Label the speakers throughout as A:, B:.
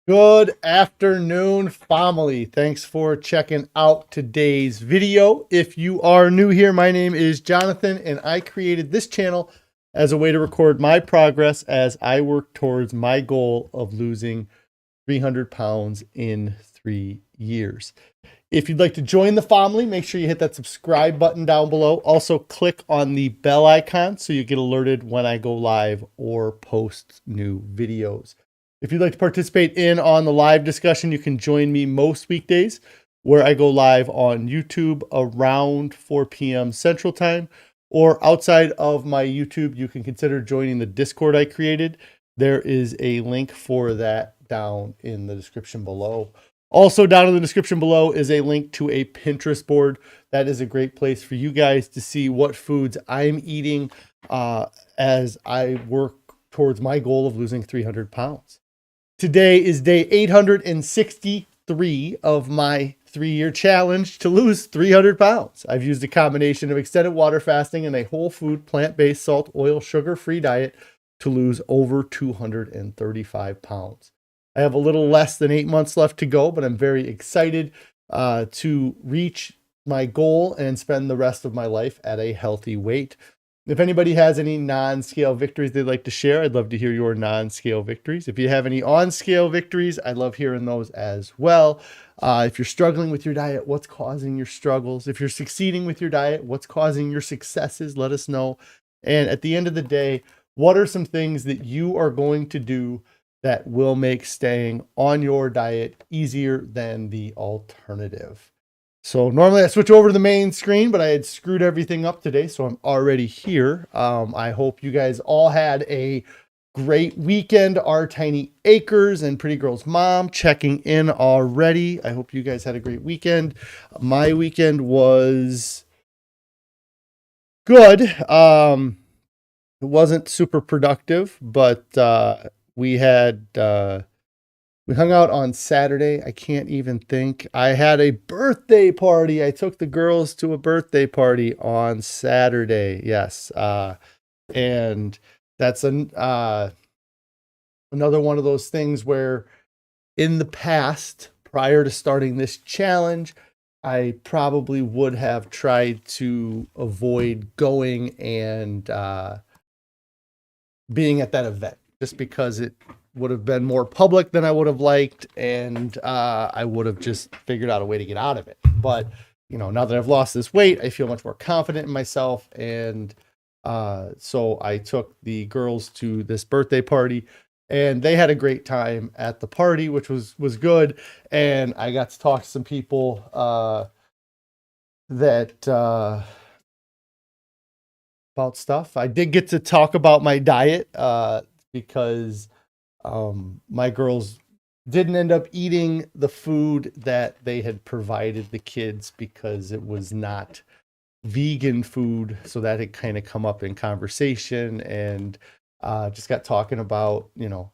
A: Good afternoon, family. Thanks for checking out today's video. If you are new here, my name is Jonathan, and I created this channel as a way to record my progress as I work towards my goal of losing 300 pounds in 3 years. If you'd like to join the family, make sure you hit that subscribe button down below. Also, click on the bell icon so you get alerted when I go live or post new videos. If you'd like to participate on the live discussion, you can join me most weekdays where I go live on YouTube around 4 p.m. Central Time, or outside of my YouTube, you can consider joining the Discord I created. There is a link for that down in the description below. Also down in the description below is a link to a Pinterest board. That is a great place for you guys to see what foods I'm eating as I work towards my goal of losing 300 pounds. Today is day 863 of my 3-year challenge to lose 300 pounds. I've used a combination of extended water fasting and a whole food, plant-based, salt, oil, sugar-free diet to lose over 235 pounds. I have a little less than 8 months left to go, but I'm very excited to reach my goal and spend the rest of my life at a healthy weight. If anybody has any non-scale victories they'd like to share, I'd love to hear your non-scale victories. If you have any on-scale victories, I love hearing those as well. If you're struggling with your diet, what's causing your struggles? If you're succeeding with your diet, what's causing your successes? Let us know. And at the end of the day, what are some things that you are going to do that will make staying on your diet easier than the alternative? So normally I switch over to the main screen, but I had screwed everything up today, so I'm already here. I hope you guys all had a great weekend. Our Tiny Acres and Pretty Girl's mom checking in already. I hope you guys had a great weekend. My weekend was good. It wasn't super productive, but we hung out on Saturday. I can't even think. I had a birthday party. I took the girls to a birthday party on Saturday. Yes. And that's another one of those things where in the past, prior to starting this challenge, I probably would have tried to avoid going and being at that event just because it would have been more public than I would have liked, and I would have just figured out a way to get out of it. But, you know, now that I've lost this weight, I feel much more confident in myself, and so I took the girls to this birthday party, and they had a great time at the party, which was good, and I got to talk to some people that about stuff. I did get to talk about my diet because my girls didn't end up eating the food that they had provided the kids because it was not vegan food. So that had kind of come up in conversation, and just got talking about, you know,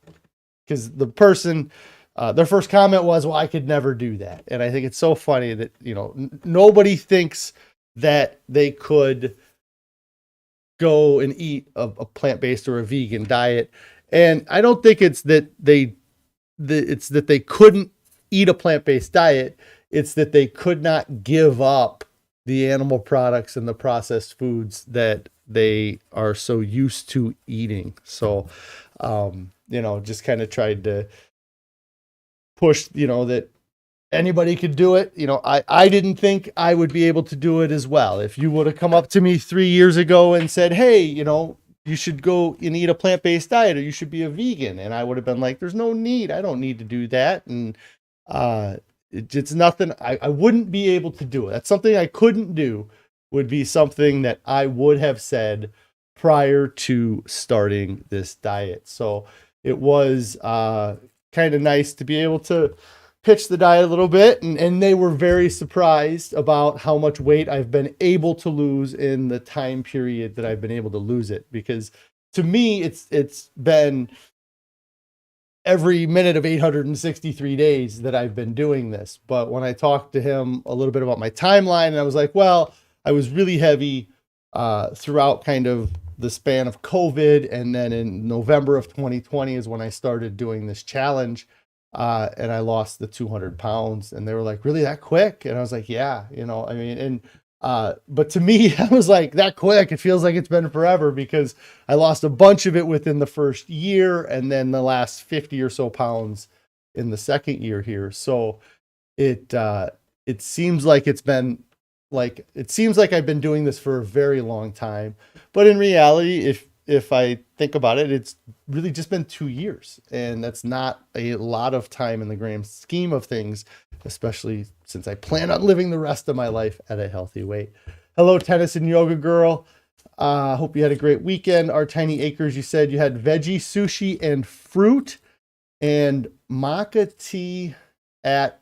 A: because the person, their first comment was, well, I could never do that. And I think it's so funny that, you know, nobody thinks that they could go and eat a plant-based or a vegan diet. And I don't think it's that they couldn't eat a plant-based diet. It's that they could not give up the animal products and the processed foods that they are so used to eating. So, you know, just kind of tried to push, you know, that anybody could do it. You know, I didn't think I would be able to do it as well. If you would have come up to me 3 years ago and said, hey, you know, you should go and eat a plant-based diet, or you should be a vegan, and I would have been like, there's no need. I don't need to do that. And it's nothing. I wouldn't be able to do it. That's something I couldn't do, would be something that I would have said prior to starting this diet. So it was kind of nice to be able to pitch the diet a little bit, and they were very surprised about how much weight I've been able to lose in the time period that I've been able to lose it. Because to me, it's been every minute of 863 days that I've been doing this. But when I talked to him a little bit about my timeline, and I was like, well, I was really heavy throughout kind of the span of COVID. And then in November of 2020 is when I started doing this challenge. And I lost the 200 pounds, and they were like, really that quick? And I was like, yeah, I mean, and, but to me, I was like, that quick, it feels like it's been forever, because I lost a bunch of it within the first year, and then the last 50 or so pounds in the second year here. So it seems like it seems like I've been doing this for a very long time, but in reality, if I think about it, it's really just been 2 years, and that's not a lot of time in the grand scheme of things, especially since I plan on living the rest of my life at a healthy weight. Hello, tennis and yoga girl. Hope you had a great weekend. Our Tiny Acres, you said you had veggie, sushi, and fruit, and maca tea at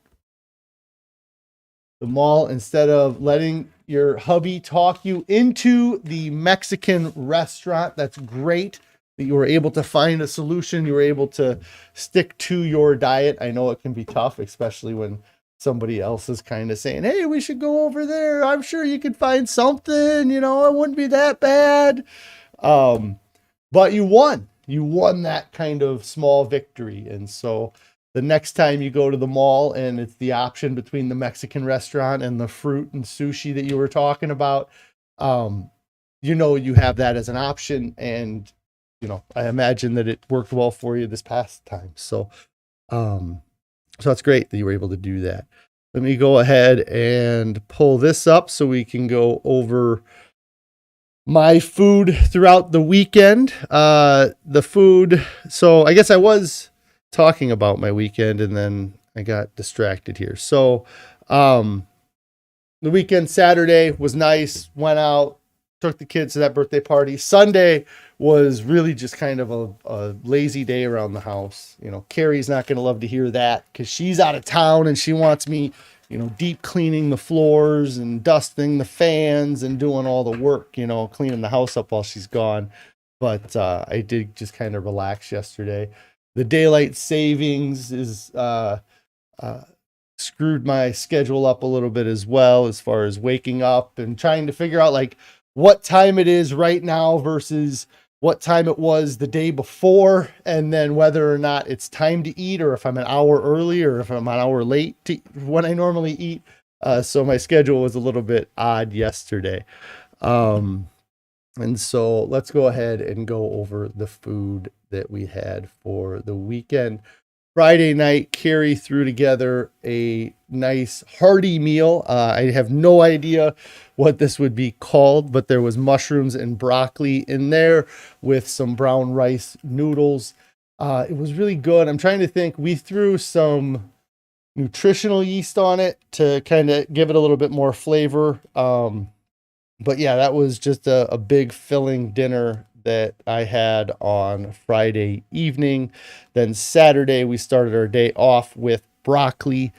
A: the mall instead of letting your hubby talk you into the Mexican restaurant. That's great that you were able to find a solution. You were able to stick to your diet. I know it can be tough, especially when somebody else is kind of saying, hey, we should go over there. I'm sure you could find something, it wouldn't be that bad. But you won that kind of small victory. And so the next time you go to the mall and it's the option between the Mexican restaurant and the fruit and sushi that you were talking about, you have that as an option. And, I imagine that it worked well for you this past time. So that's great that you were able to do that. Let me go ahead and pull this up so we can go over my food throughout the weekend. The food. So I guess I was talking about my weekend and then I got distracted here. So, the weekend, Saturday was nice. Went out, took the kids to that birthday party. Sunday was really just kind of a lazy day around the house. Carrie's not going to love to hear that because she's out of town and she wants me, deep cleaning the floors and dusting the fans and doing all the work, cleaning the house up while she's gone. But I did just kind of relax yesterday. The daylight savings is screwed my schedule up a little bit as well, as far as waking up and trying to figure out like what time it is right now versus what time it was the day before, and then whether or not it's time to eat, or if I'm an hour early or if I'm an hour late to when I normally eat. So my schedule was a little bit odd yesterday. And so let's go ahead and go over the food that we had for the weekend. Friday night, Carrie threw together a nice hearty meal. I have no idea what this would be called, but there was mushrooms and broccoli in there with some brown rice noodles. It was really good. I'm trying to think. We threw some nutritional yeast on it to kind of give it a little bit more flavor. But yeah, that was just a big filling dinner that I had on Friday evening. Then Saturday, we started our day off with broccoli.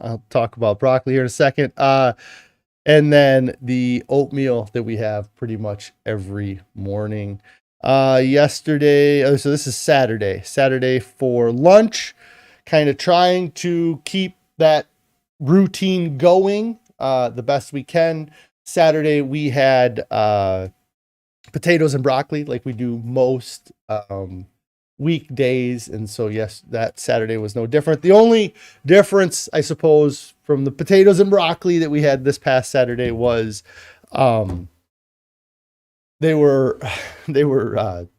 A: I'll talk about broccoli here in a second. And then the oatmeal that we have pretty much every morning. Yesterday, so this is Saturday for lunch, kind of trying to keep that routine going the best we can. Saturday, we had potatoes and broccoli like we do most weekdays. And so, yes, that Saturday was no different. The only difference, I suppose, from the potatoes and broccoli that we had this past Saturday was they were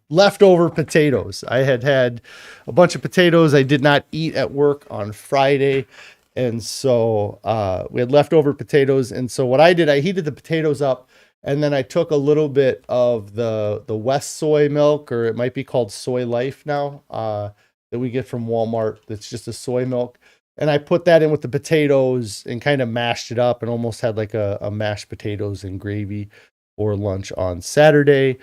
A: leftover potatoes. I had a bunch of potatoes I did not eat at work on Friday. And so we had leftover potatoes. And so what I did, I heated the potatoes up, and then I took a little bit of the West soy milk, or it might be called Soy Life now, that we get from Walmart. That's just a soy milk. And I put that in with the potatoes and kind of mashed it up and almost had like a mashed potatoes and gravy for lunch on Saturday.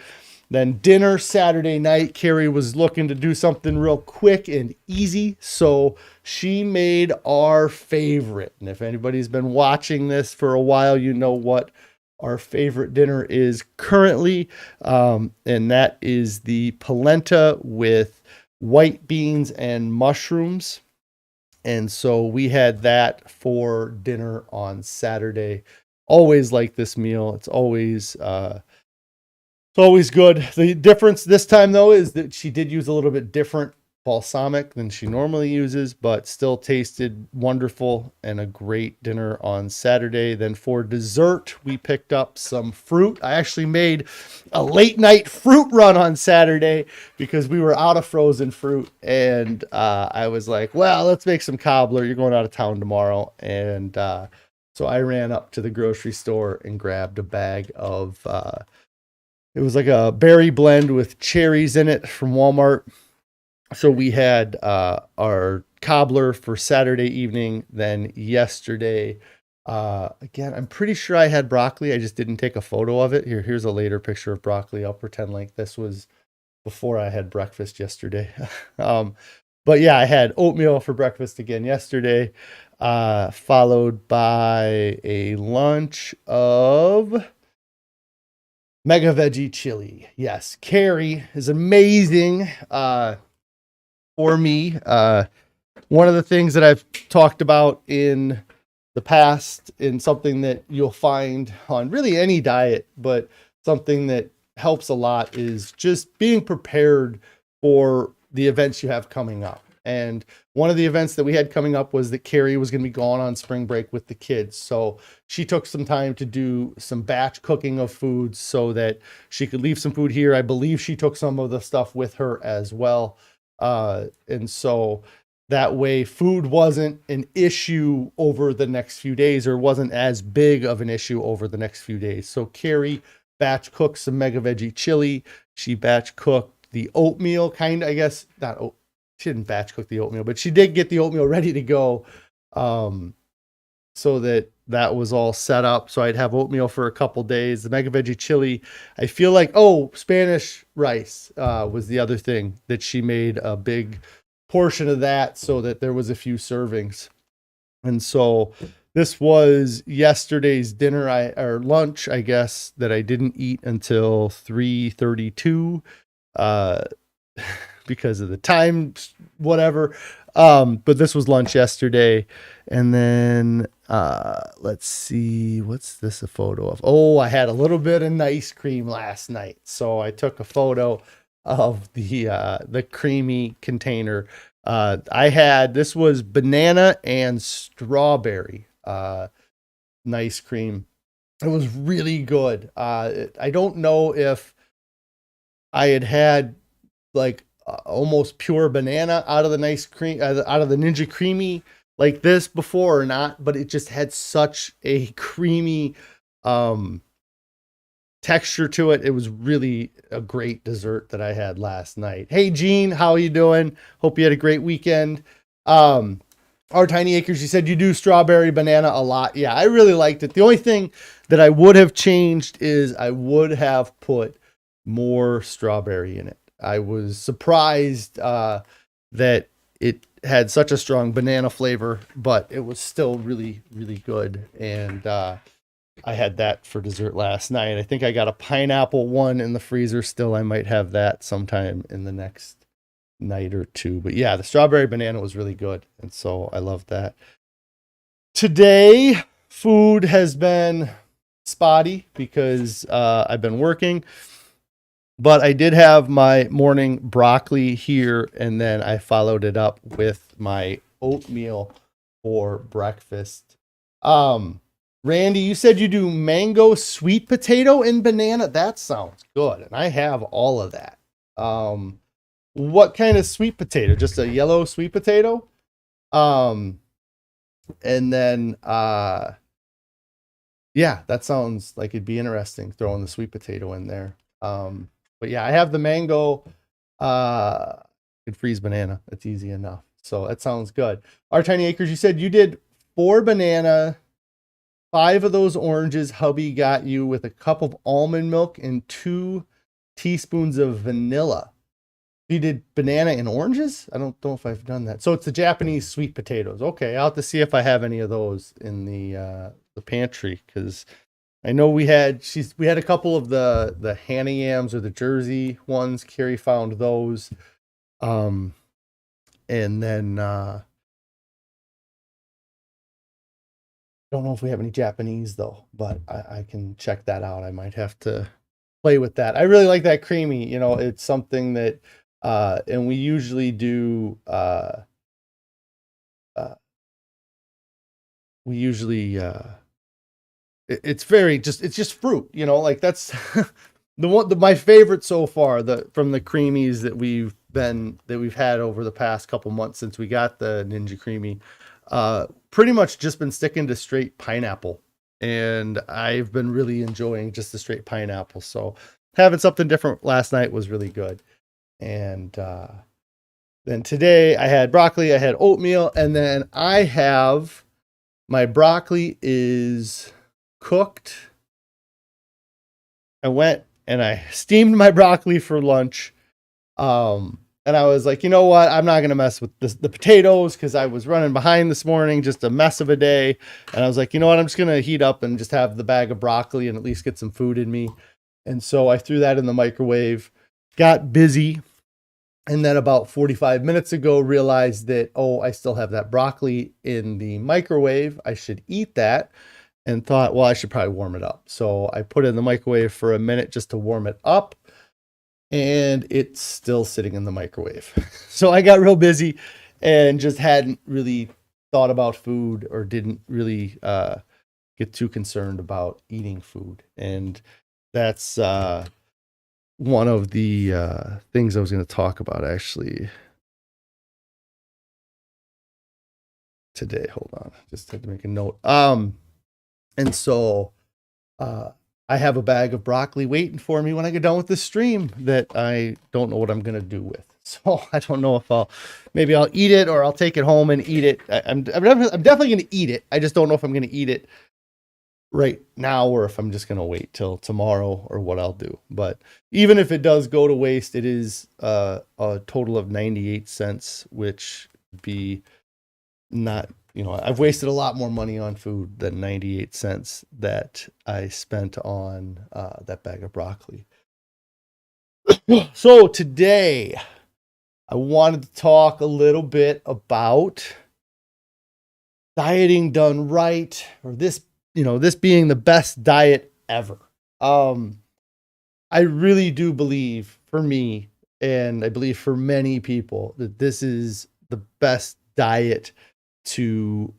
A: Then dinner Saturday night, Carrie was looking to do something real quick and easy. So she made our favorite. And if anybody's been watching this for a while, you know what our favorite dinner is currently. And that is the polenta with white beans and mushrooms. And so we had that for dinner on Saturday. Always like this meal. It's always good. The difference this time, though, is that she did use a little bit different balsamic than she normally uses, but still tasted wonderful and a great dinner on Saturday. Then for dessert, we picked up some fruit. I actually made a late night fruit run on Saturday because we were out of frozen fruit. And I was like, well, let's make some cobbler. You're going out of town tomorrow. And so I ran up to the grocery store and grabbed a bag of, it was like a berry blend with cherries in it from Walmart. So we had our cobbler for Saturday evening. Then yesterday, again, I'm pretty sure I had broccoli. I just didn't take a photo of it. Here's a later picture of broccoli. I'll pretend like this was before I had breakfast yesterday. But yeah, I had oatmeal for breakfast again yesterday, followed by a lunch of mega veggie chili. Yes, Carrie is amazing. For me, one of the things that I've talked about in the past, and something that you'll find on really any diet, but something that helps a lot, is just being prepared for the events you have coming up. And one of the events that we had coming up was that Carrie was going to be gone on spring break with the kids. So she took some time to do some batch cooking of foods so that she could leave some food here. I believe she took some of the stuff with her as well. And so that way food wasn't an issue over the next few days, or wasn't as big of an issue over the next few days. So Carrie batch cooked some mega veggie chili. She batch cooked the oatmeal, I guess, she didn't batch cook the oatmeal, but she did get the oatmeal ready to go. So that was all set up. So I'd have oatmeal for a couple days. The mega veggie chili, I feel like, Spanish rice was the other thing that she made a big portion of that so that there was a few servings. And so this was yesterday's dinner or lunch, I guess, that I didn't eat until 3:32 because of the time, whatever. But this was lunch yesterday. And then let's see, what's this a photo of? Oh, I had a little bit of ice cream last night. So I took a photo of the creamy container. This was banana and strawberry ice cream. It was really good. I don't know if I had like almost pure banana out of the nice cream, out of the Ninja Creamy like this before or not, but it just had such a creamy texture to it. It was really a great dessert that I had last night. Hey Gene, how are you doing? Hope you had a great weekend. Our Tiny Acres, you said you do strawberry banana a lot. Yeah, I really liked it. The only thing that I would have changed is I would have put more strawberry in it. I was surprised that it had such a strong banana flavor, but it was still really, really good. And I had that for dessert last night. I think I got a pineapple one in the freezer still. I might have that sometime in the next night or two. But yeah, the strawberry banana was really good. And so I love that. Today, food has been spotty because I've been working. But I did have my morning broccoli here, and then I followed it up with my oatmeal for breakfast. Randy, you said you do mango, sweet potato, and banana. That sounds good, and I have all of that. What kind of sweet potato? Just a yellow sweet potato? And then, yeah, that sounds like it'd be interesting throwing the sweet potato in there. But yeah, I have the mango, and freeze banana. It's easy enough. So that sounds good. Our Tiny Acres, you said you did 4 banana, 5 of those oranges hubby got you with a cup of almond milk and 2 teaspoons of vanilla. You did banana and oranges? I don't know if I've done that. So it's the Japanese sweet potatoes. Okay, I'll have to see if I have any of those in the pantry, because I know we had a couple of the Hannah yams or the Jersey ones. Carrie found those. And then don't know if we have any Japanese though, but I can check that out. I might have to play with that. I really like that creamy, it's something that And we usually do, we usually, it's very it's just fruit, you know, like that's my favorite so far, from the creamies that we've had over the past couple months since we got the Ninja Creamy. Pretty much just been sticking to straight pineapple, and I've been really enjoying just the straight pineapple. So having something different last night was really good. And then today I had broccoli, I had oatmeal, and then I have my broccoli is cooked. I went and I steamed my broccoli for lunch. And I was like, you know what? I'm not going to mess with the potatoes because I was running behind this morning, just a mess of a day. And I was like, you know what? I'm just going to heat up and just have the bag of broccoli and at least get some food in me. And so I threw that in the microwave, got busy. And then about 45 minutes ago, realized that, oh, I still have that broccoli in the microwave. I should eat that. And thought, well, I should probably warm it up. So I put it in the microwave for a minute just to warm it up. And it's still sitting in the microwave. So I got real busy and just hadn't really thought about food, or didn't really get too concerned about eating food. And that's one of the things I was going to talk about actually today. Hold on, just had to make a note. And so I have a bag of broccoli waiting for me when I get done with this stream that I don't know what I'm going to do with. So I don't know if maybe I'll eat it, or I'll take it home and eat it. I'm definitely going to eat it. I just don't know if I'm going to eat it right now, or if I'm just going to wait till tomorrow, or what I'll do. But even if it does go to waste, it is a total of 98 cents, which would be not, you know, I've wasted a lot more money on food than 98 cents that I spent on that bag of broccoli. So today I wanted to talk a little bit about dieting done right, or this being the best diet ever. I really do believe, for me, and I believe for many people, that this is the best diet to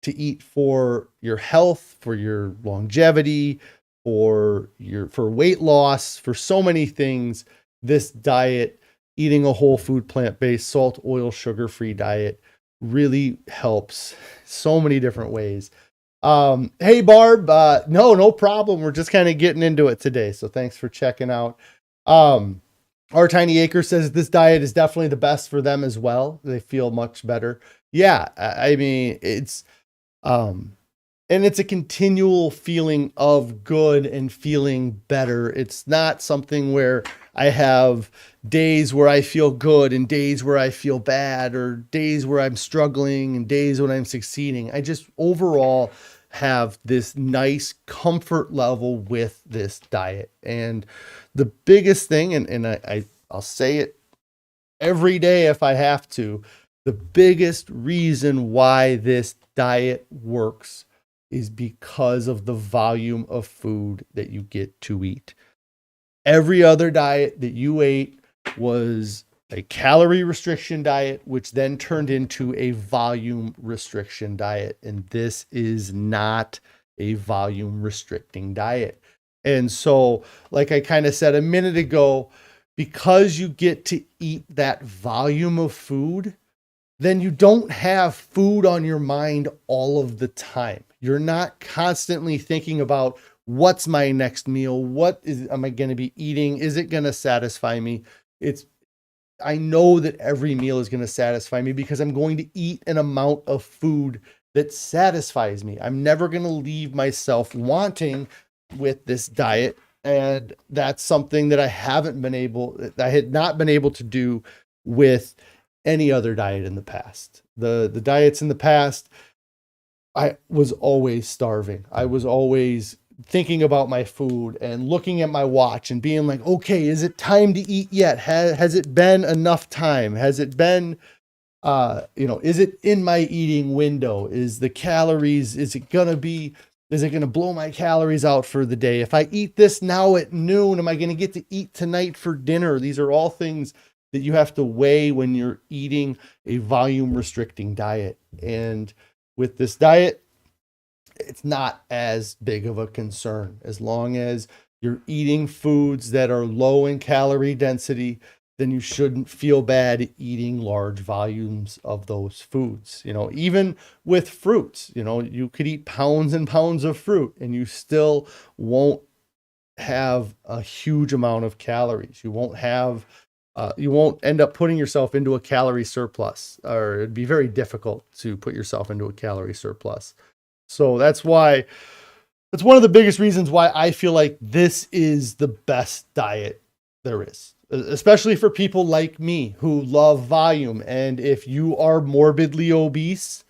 A: eat for your health, for your longevity, for weight loss, for so many things. This diet, eating a whole food, plant-based, salt, oil, sugar-free diet, really helps so many different ways. Hey Barb, no problem. We're just kind of getting into it today, so thanks for checking out. Our Tiny Acre says this diet is definitely the best for them as well. They feel much better. Yeah, I mean, it's and it's a continual feeling of good and feeling better. It's not something where I have days where I feel good and days where I feel bad, or days where I'm struggling and days when I'm succeeding. I just overall have this nice comfort level with this diet. And the biggest thing, and I'll say it every day if I have to, the biggest reason why this diet works is because of the volume of food that you get to eat. Every other diet that you ate was a calorie restriction diet, which then turned into a volume restriction diet. And this is not a volume restricting diet. And so, like I kind of said a minute ago, because you get to eat that volume of food, then you don't have food on your mind all of the time. You're not constantly thinking about, what's my next meal? Am I going to be eating? Is it going to satisfy me? I know that every meal is going to satisfy me because I'm going to eat an amount of food that satisfies me. I'm never going to leave myself wanting with this diet. And that's something that I had not been able to do with any other diet in the past. The diets in the past, I was always starving. I was always thinking about my food and looking at my watch and being like, okay, is it time to eat yet? Has it been enough time? Has it been, is it in my eating window? Is the calories, is it going to be Is it going to blow my calories out for the day? If I eat this now at noon, am I going to get to eat tonight for dinner? These are all things that you have to weigh when you're eating a volume restricting diet. And with this diet, it's not as big of a concern as long as you're eating foods that are low in calorie density. Then you shouldn't feel bad eating large volumes of those foods. Even with fruits, you could eat pounds and pounds of fruit and you still won't have a huge amount of calories. You won't end up putting yourself into a calorie surplus, or it'd be very difficult to put yourself into a calorie surplus. So that's one of the biggest reasons why I feel like this is the best diet there is, especially for people like me who love volume. And if you are morbidly obese,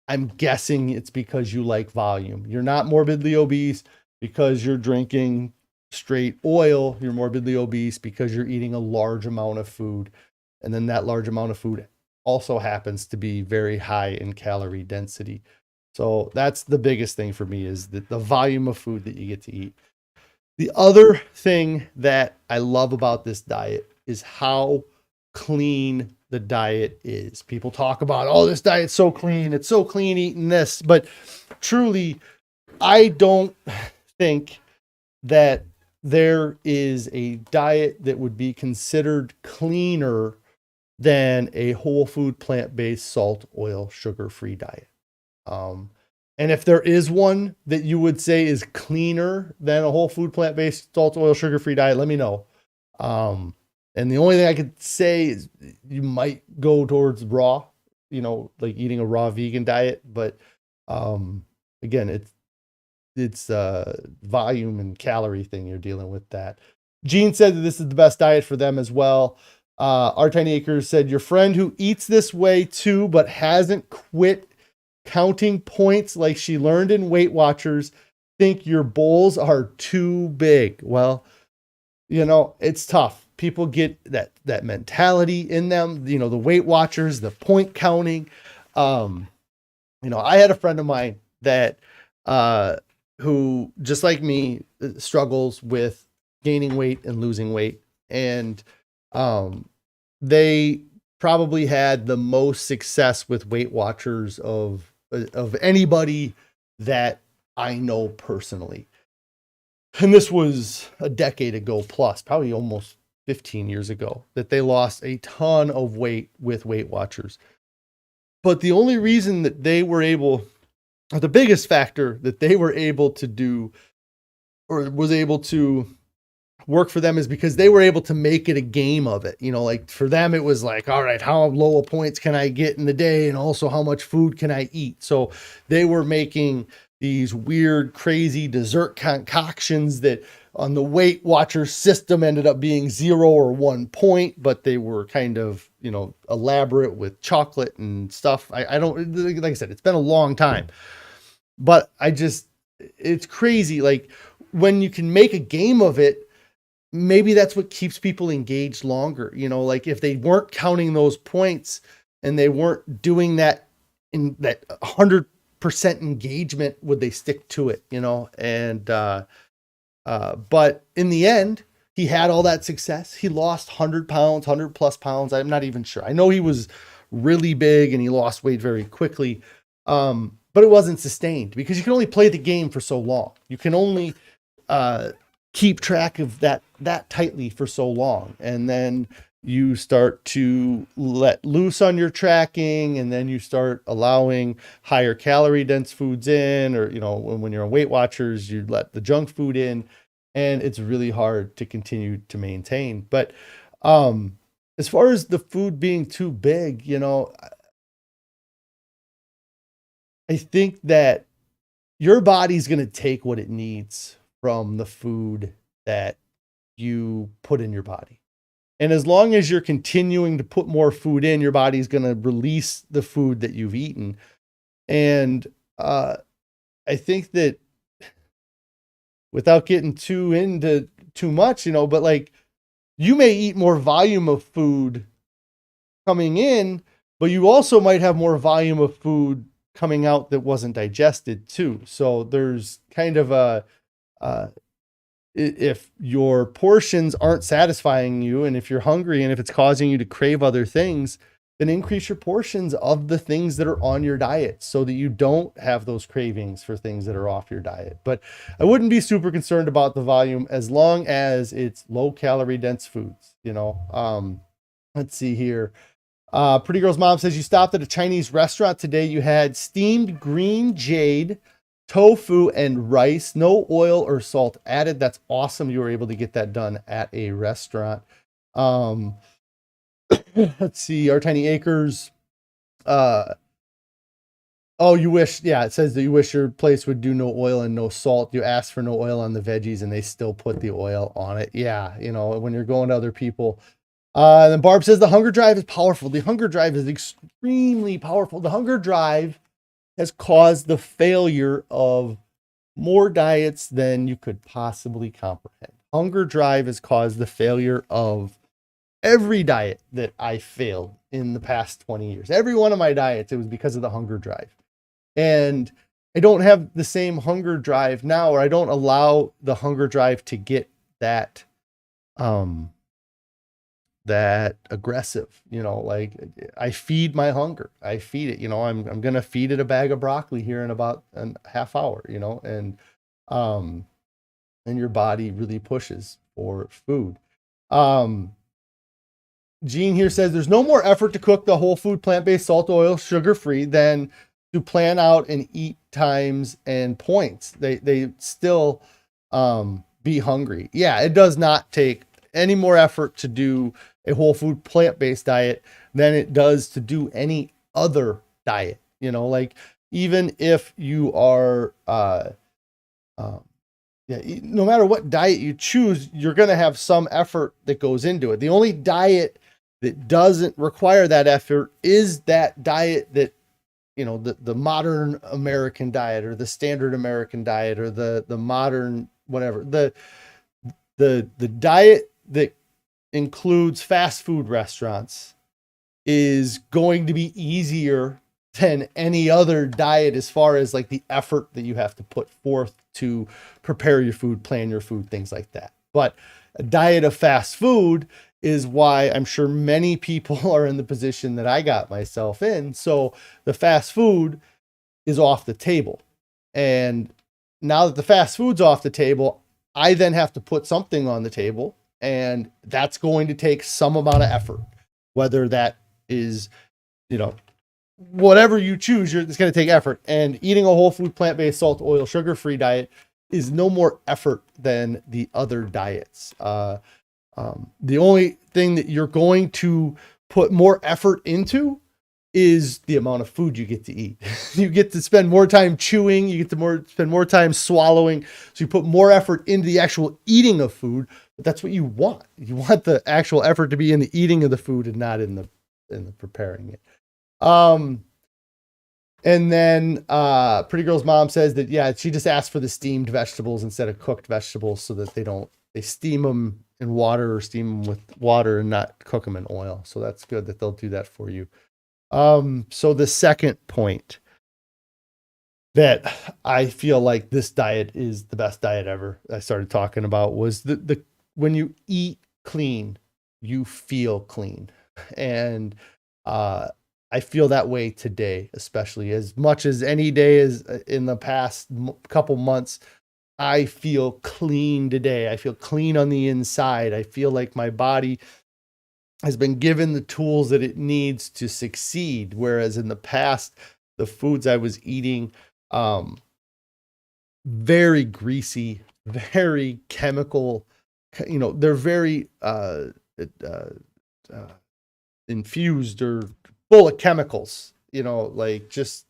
A: I'm guessing it's because you like volume. You're not morbidly obese because you're drinking straight oil. You're morbidly obese because you're eating a large amount of food. And then that large amount of food also happens to be very high in calorie density. So that's the biggest thing for me, is the volume of food that you get to eat. The other thing that I love about this diet is how clean the diet is. People talk about, oh, this diet's so clean. It's so clean eating this. But truly, I don't think that there is a diet that would be considered cleaner than a whole food, plant-based, salt, oil, sugar-free diet. And if there is one that you would say is cleaner than a whole food, plant-based, salt, oil, sugar-free diet, let me know. And the only thing I could say is you might go towards raw, like eating a raw vegan diet. But again, it's volume and calorie thing you're dealing with that. Gene said that this is the best diet for them as well. Our Tiny Acres said, your friend who eats this way too, but hasn't quit counting points like she learned in Weight Watchers, think your bowls are too big. Well, it's tough. People get that mentality in them, the Weight Watchers, the point counting. I had a friend of mine that who, just like me, struggles with gaining weight and losing weight. And they probably had the most success with Weight Watchers of anybody that I know personally. And this was a decade ago plus, probably almost 15 years ago, that they lost a ton of weight with Weight Watchers. But the only reason that they were able, or the biggest factor that they were able to do, or was able to work for them, is because they were able to make it a game of it. Like for them, it was like, all right, how low of points can I get in the day? And also how much food can I eat? So they were making these weird, crazy dessert concoctions that on the Weight Watcher system ended up being 0 or 1 point, but they were kind of, elaborate with chocolate and stuff. I don't, like I said, it's been a long time, but it's crazy. Like when you can make a game of it, maybe that's what keeps people engaged longer. Like if they weren't counting those points and they weren't doing that in that 100% engagement, would they stick to it? And, but in the end, he had all that success. He lost 100 pounds, 100 plus pounds. I'm not even sure. I know he was really big and he lost weight very quickly. But it wasn't sustained because you can only play the game for so long. You can only, keep track of that tightly for so long. And then you start to let loose on your tracking, and then you start allowing higher calorie dense foods in, or, when you're on Weight Watchers, you let the junk food in, and it's really hard to continue to maintain. But, as far as the food being too big, I think that your body's going to take what it needs from the food that you put in your body. And as long as you're continuing to put more food in, your body's going to release the food that you've eaten. And I think that, without getting into too much, but like you may eat more volume of food coming in, but you also might have more volume of food coming out that wasn't digested too. So there's kind of a, if your portions aren't satisfying you, and if you're hungry and if it's causing you to crave other things, then increase your portions of the things that are on your diet so that you don't have those cravings for things that are off your diet. But I wouldn't be super concerned about the volume as long as it's low calorie dense foods, let's see here. Pretty Girl's mom says you stopped at a Chinese restaurant today. You had steamed green jade, tofu, and rice. No oil or salt added. That's awesome. You were able to get that done at a restaurant. Let's see. Our Tiny Acres. Oh, you wish. Yeah, it says that you wish your place would do no oil and no salt. You asked for no oil on the veggies and they still put the oil on it. Yeah, when you're going to other people. Then Barb says the hunger drive is powerful. The hunger drive is extremely powerful. The hunger drive has caused the failure of more diets than you could possibly comprehend. Hunger drive has caused the failure of every diet that I failed in the past 20 years. Every one of my diets, it was because of the hunger drive. And I don't have the same hunger drive now, or I don't allow the hunger drive to get that aggressive, like I feed my hunger. I feed it, I'm going to feed it a bag of broccoli here in about a half hour, and your body really pushes for food. Gene here says there's no more effort to cook the whole food, plant-based, salt, oil, sugar-free than to plan out and eat times and points. They still be hungry. Yeah, it does not take any more effort to do a whole food, plant-based diet than it does to do any other diet. Like even if you are, no matter what diet you choose, you're going to have some effort that goes into it. The only diet that doesn't require that effort is that diet that, the modern American diet or the standard American diet or the modern, whatever, the diet that includes fast food restaurants is going to be easier than any other diet as far as like the effort that you have to put forth to prepare your food, plan your food, things like that. But a diet of fast food is why I'm sure many people are in the position that I got myself in. So the fast food is off the table. And now that the fast food's off the table, I then have to put something on the table, and that's going to take some amount of effort, whether that is, whatever you choose, it's going to take effort. And eating a whole food, plant-based, salt, oil, sugar-free diet is no more effort than the other diets. The only thing that you're going to put more effort into is the amount of food you get to eat. You get to spend more time chewing, you get to spend more time swallowing. So you put more effort into the actual eating of food, but that's what you want. You want the actual effort to be in the eating of the food and not in the preparing it. And then Pretty Girl's mom says that, she just asked for the steamed vegetables instead of cooked vegetables so that they steam them in water or steam them with water and not cook them in oil. So that's good that they'll do that for you. So the second point that I feel like this diet is the best diet ever I started talking about was when you eat clean, you feel clean. And I feel that way today, especially as much as any day is in the past couple months. I feel clean today. I feel clean on the inside. I feel like my body has been given the tools that it needs to succeed. Whereas in the past, the foods I was eating, very greasy, very chemical, they're very infused or full of chemicals, like just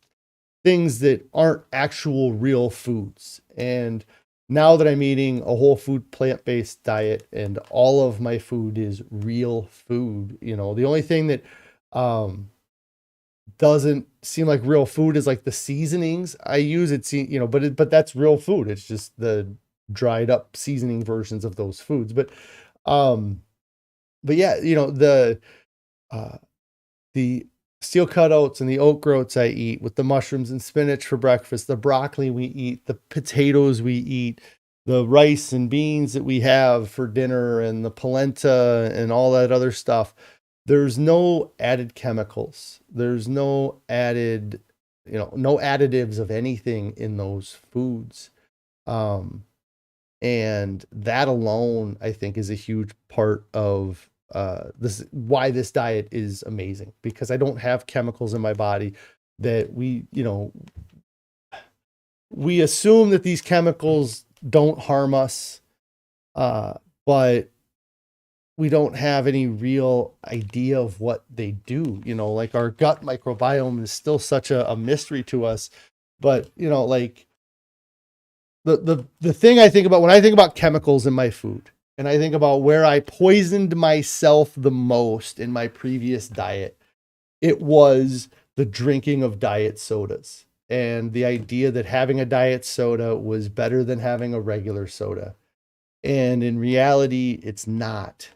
A: things that aren't actual real foods. And now that I'm eating a whole food, plant-based diet and all of my food is real food, the only thing that doesn't seem like real food is like the seasonings I use. But that's real food. It's just the dried up seasoning versions of those foods. But yeah, the steel cut oats and the oat groats I eat, with the mushrooms and spinach for breakfast, the broccoli we eat, the potatoes we eat, the rice and beans that we have for dinner, and the polenta and all that other stuff. There's no added chemicals. There's no added, no additives of anything in those foods. And that alone, I think, is a huge part of this, why this diet is amazing, because I don't have chemicals in my body that we assume that these chemicals don't harm us, but we don't have any real idea of what they do. Like our gut microbiome is still such a mystery to us. But like the thing I think about when I think about chemicals in my food, and I think about where I poisoned myself the most in my previous diet, it was the drinking of diet sodas, and the idea that having a diet soda was better than having a regular soda. And in reality, it's not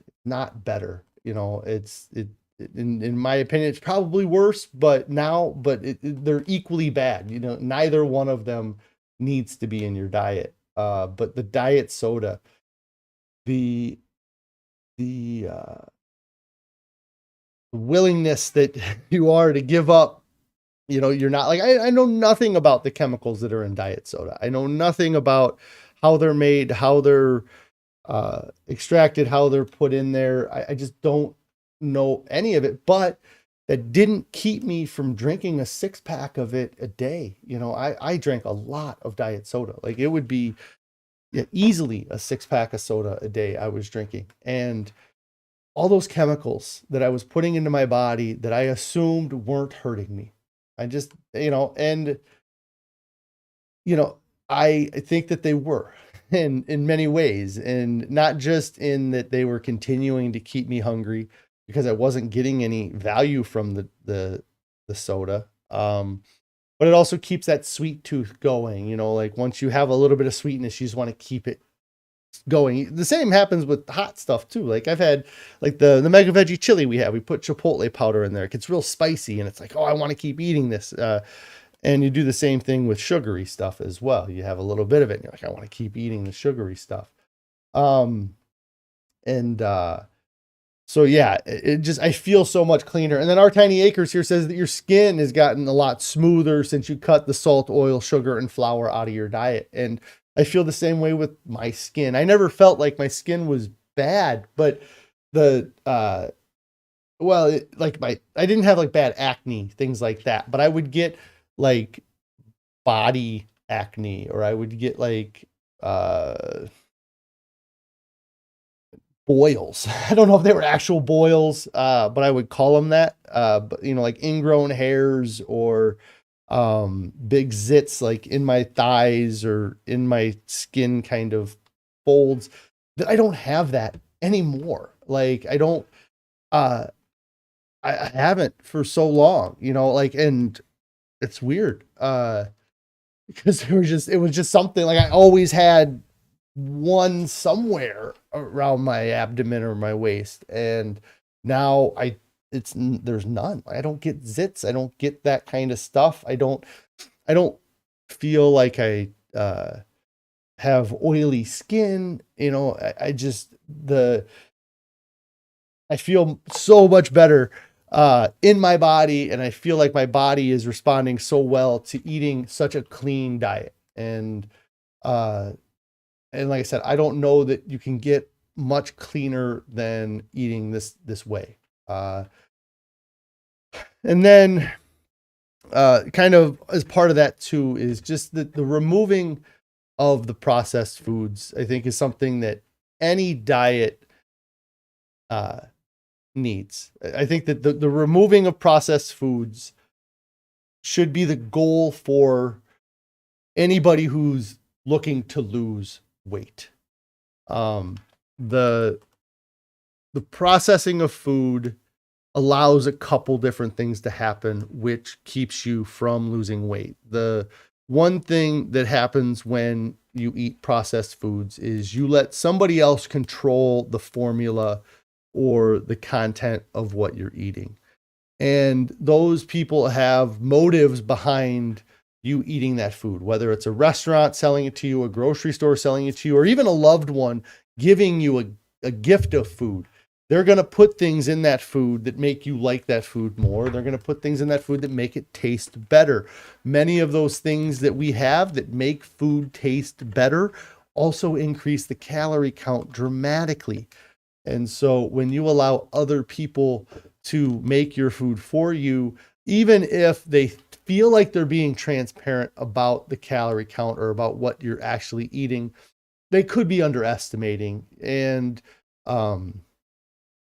A: better. In my opinion, it's probably worse, but they're equally bad. Neither one of them needs to be in your diet. But the diet soda, the willingness that you are to give up, you're not like, I know nothing about the chemicals that are in diet soda. I know nothing about how they're made, how they're extracted, how they're put in there. I just don't know any of it, but that didn't keep me from drinking a 6-pack of it a day. I drank a lot of diet soda. Like, it would be easily a 6-pack of soda a day I was drinking. And all those chemicals that I was putting into my body that I assumed weren't hurting me. I just, I think that they were in many ways, and not just in that they were continuing to keep me hungry because I wasn't getting any value from the soda. But it also keeps that sweet tooth going. Like once you have a little bit of sweetness, you just want to keep it going. The same happens with hot stuff too. Like I've had like the mega veggie chili we put chipotle powder in there. It gets real spicy and it's like, oh, I want to keep eating this. And you do the same thing with sugary stuff as well. You have a little bit of it and you're like, I want to keep eating the sugary stuff. So yeah, I feel so much cleaner. And then Our Tiny Acres here says that your skin has gotten a lot smoother since you cut the salt, oil, sugar, and flour out of your diet. And I feel the same way with my skin. I never felt like my skin was bad, but I didn't have like bad acne, things like that, but I would get like body acne, or I would get like, boils. I don't know if they were actual boils, but I would call them that. But like ingrown hairs, or big zits like in my thighs or in my skin kind of folds, that I don't have that anymore. Like I don't, I haven't for so long, and it's weird. Because it was just something like I always had one somewhere around my abdomen or my waist, and now there's none. I don't get zits. I don't get that kind of stuff. I don't feel like I have oily skin. I feel so much better in my body, and I feel like my body is responding so well to eating such a clean diet. And like I said, I don't know that you can get much cleaner than eating this way. And then kind of as part of that too is just the removing of the processed foods, I think, is something that any diet needs. I think that the removing of processed foods should be the goal for anybody who's looking to lose weight. The processing of food allows a couple different things to happen, which keeps you from losing weight. The one thing that happens when you eat processed foods is you let somebody else control the formula or the content of what you're eating. And those people have motives behind you eating that food, whether it's a restaurant selling it to you, a grocery store selling it to you, or even a loved one giving you a gift of food. They're going to put things in that food that make you like that food more. They're going to put things in that food that make it taste better. Many of those things that we have that make food taste better also increase the calorie count dramatically. And so when you allow other people to make your food for you, even if they feel like they're being transparent about the calorie count or about what you're actually eating, they could be underestimating. And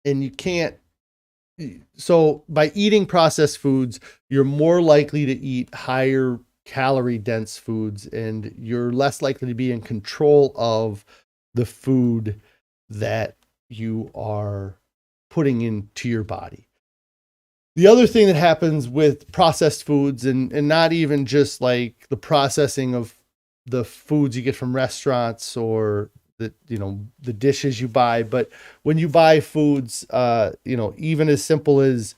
A: you can't. So by eating processed foods, you're more likely to eat higher calorie dense foods, and you're less likely to be in control of the food that you are putting into your body. The other thing that happens with processed foods, and not even just like the processing of the foods you get from restaurants or the dishes you buy, but when you buy foods, even as simple as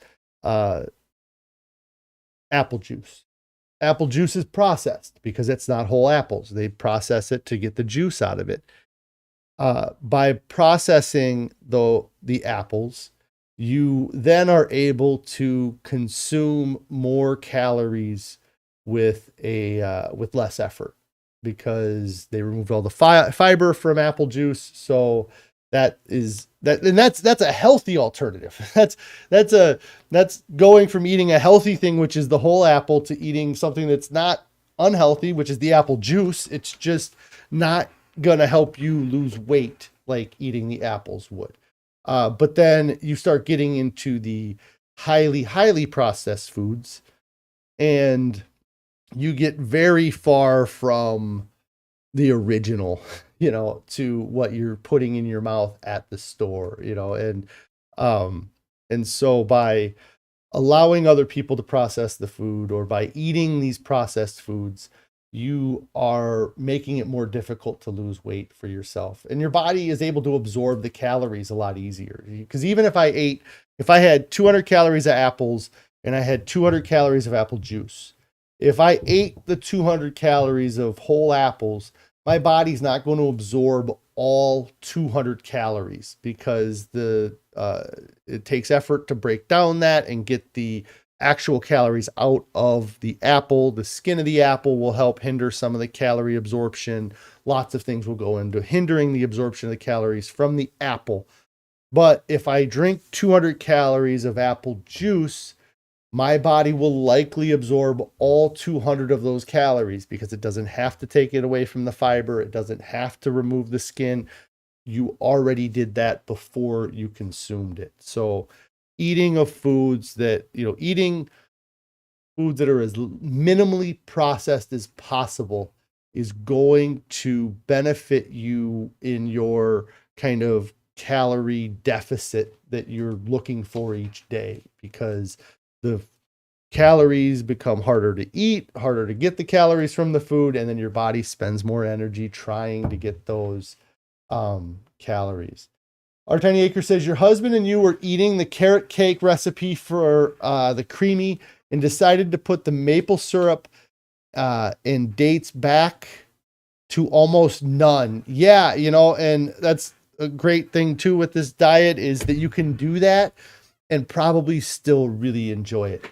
A: apple juice. Apple juice is processed because it's not whole apples. They process it to get the juice out of it. By processing the apples, you then are able to consume more calories with less effort, because they removed all the fiber from apple juice. So that's a healthy alternative. That's going from eating a healthy thing, which is the whole apple, to eating something that's not unhealthy, which is the apple juice. It's just not going to help you lose weight like eating the apples would. But then you start getting into the highly processed foods, and you get very far from the original, to what you're putting in your mouth at the store, and so by allowing other people to process the food, or by eating these processed foods, you are making it more difficult to lose weight for yourself, and your body is able to absorb the calories a lot easier. Because even if I had 200 calories of apples and I had 200 calories of apple juice, if I ate the 200 calories of whole apples, my body's not going to absorb all 200 calories, because it takes effort to break down that and get the actual calories out of the apple. The skin of the apple will help hinder some of the calorie absorption. Lots of things will go into hindering the absorption of the calories from the apple. But if I drink 200 calories of apple juice, my body will likely absorb all 200 of those calories, because it doesn't have to take it away from the fiber. It doesn't have to remove the skin. You already did that before you consumed it. So eating foods that are as minimally processed as possible is going to benefit you in your kind of calorie deficit that you're looking for each day, because the calories become harder to eat, harder to get the calories from the food, and then your body spends more energy trying to get those calories. Our Tiny Acre says, your husband and you were eating the carrot cake recipe for the creamy and decided to put the maple syrup and dates back to almost none. Yeah, and that's a great thing too with this diet, is that you can do that and probably still really enjoy it,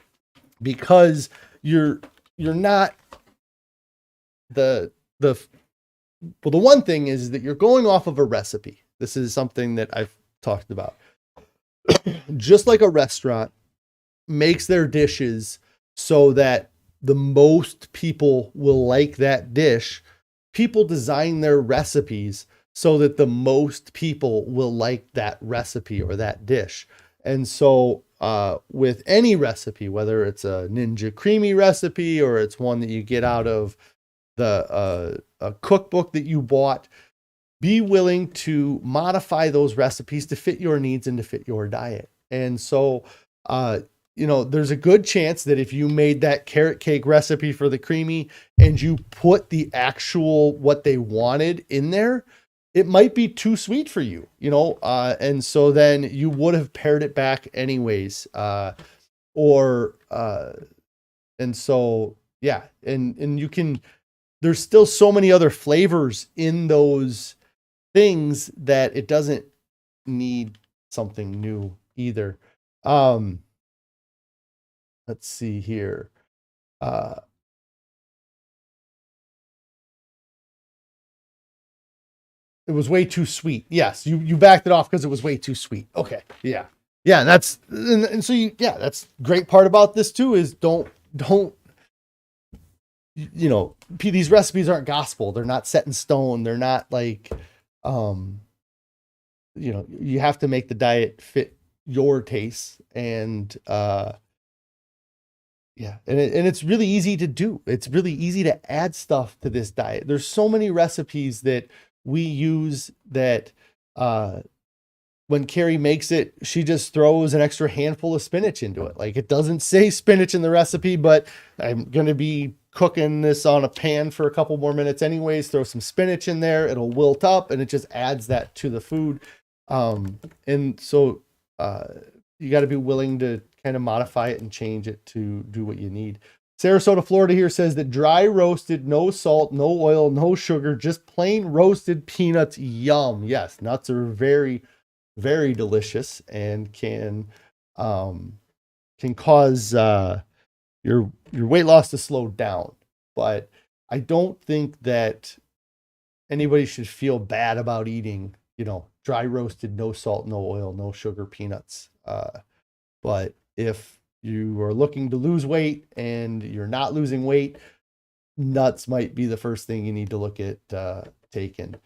A: because you're not the one thing is that you're going off of a recipe. This is something that I've talked about. Just like a restaurant makes their dishes so that the most people will like that dish, people design their recipes so that the most people will like that recipe or that dish. And so with any recipe, whether it's a Ninja Creamy recipe or it's one that you get out of a cookbook that you bought, be willing to modify those recipes to fit your needs and to fit your diet. And so, there's a good chance that if you made that carrot cake recipe for the creamy and you put the actual what they wanted in there, it might be too sweet for you, and so then you would have pared it back anyways. or and so yeah, and you can, there's still so many other flavors in those things that it doesn't need something new either. Um let's see here. Uh it was way too sweet. Yes, you backed it off because it was way too sweet. Okay. Yeah. Yeah, and so yeah, that's great part about this too is don't these recipes aren't gospel. They're not set in stone. They're not like um you have to make the diet fit your taste, and yeah, and it's really easy to do. It's really easy to add stuff to this diet. There's so many recipes that we use that when Carrie makes it, she just throws an extra handful of spinach into it. Like, it doesn't say spinach in the recipe, but I'm going to be cooking this on a pan for a couple more minutes anyways. Throw some spinach in there. It'll wilt up and it just adds that to the food. And so you got to be willing to kind of modify it and change it to do what you need. Sarasota, Florida here says that dry roasted, no salt, no oil, no sugar, just plain roasted peanuts. Yum. Yes, nuts are very, very delicious and can cause your weight loss to slow down. But I don't think that anybody should feel bad about eating, dry roasted, no salt, no oil, no sugar peanuts. But if you are looking to lose weight and you're not losing weight, nuts might be the first thing you need to look at taking.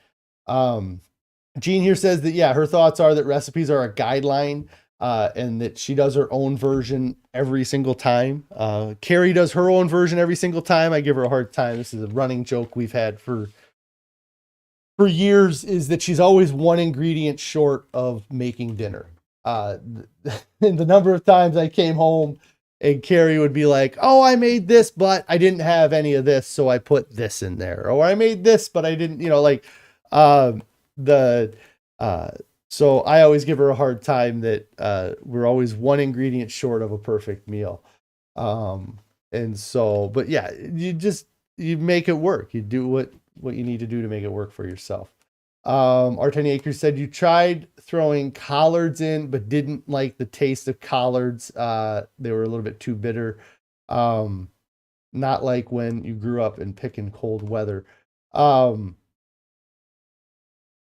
A: Jean here says that, yeah, her thoughts are that recipes are a guideline, and that she does her own version every single time. Carrie does her own version every single time. I give her a hard time. This is a running joke we've had for years, is that she's always one ingredient short of making dinner. And the number of times I came home and Carrie would be like, "Oh, I made this, but I didn't have any of this, so I put this in there." Or, "I made this, but I didn't," so I always give her a hard time that we're always one ingredient short of a perfect meal. And so, but yeah, you make it work. You do what you need to do to make it work for yourself. Our Tiny Acres said you tried throwing collards in, but didn't like the taste of collards. They were a little bit too bitter. Not like when you grew up in picking cold weather. Let's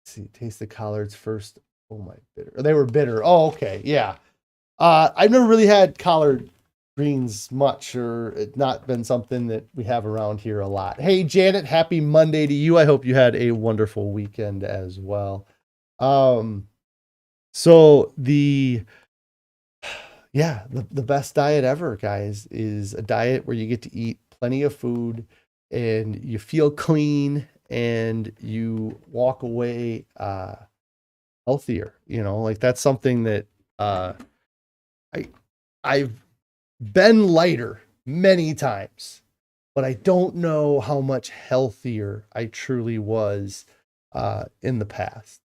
A: see, taste the collards first. Oh my, bitter. They were bitter. Oh, okay. Yeah. I've never really had collard greens much, or it's not been something that we have around here a lot. Hey, Janet, happy Monday to you. I hope you had a wonderful weekend as well. So the best diet ever, guys, is a diet where you get to eat plenty of food and you feel clean and you walk away healthier. Like, that's something that I've been lighter many times, but I don't know how much healthier I truly was in the past.